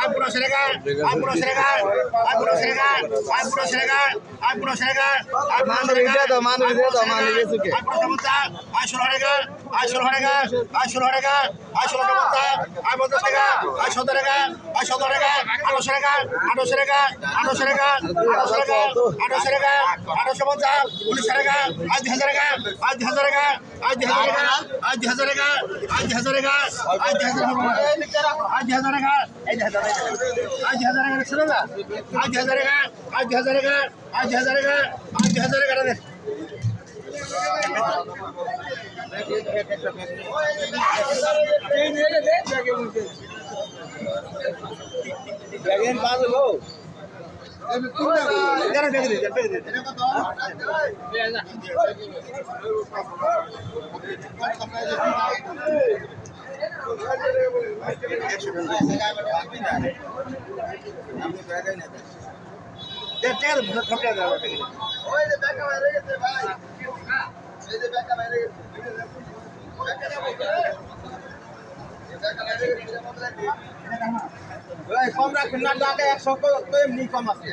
I 15 টাকা I 15 টাকা I 15 টাকা আই 15 টাকা আই 15 টাকা আই 15 টাকা মানুষ দিয়ে দাও মানুষ দিয়ে চুকে আই 15 টাকা আই 16 টাকা আই 16 টাকা আই 16 টাকা আই 16 টাকা আই 50 টাকা আই 17 টাকা আই 17 টাকা 18 টাকা 18 টাকা 18 টাকা 18 টাকা 18 টাকা 1850 19 টাকা আই 2000 টাকা আই 2000 টাকা আই 2000 টাকা আই 2000 টাকা আই 2000 টাকা আই 2000 টাকা আই 2000 টাকা এই 2000 টাকা আই 2000 টাকা ছিল না আই 2000 টাকা আই 2000 টাকা আই 2000 টাকা আই 2000 টাকা দে ব্যাগেন পাঁচ গো কম রাখবেন না, 100 এমনি কম আছে।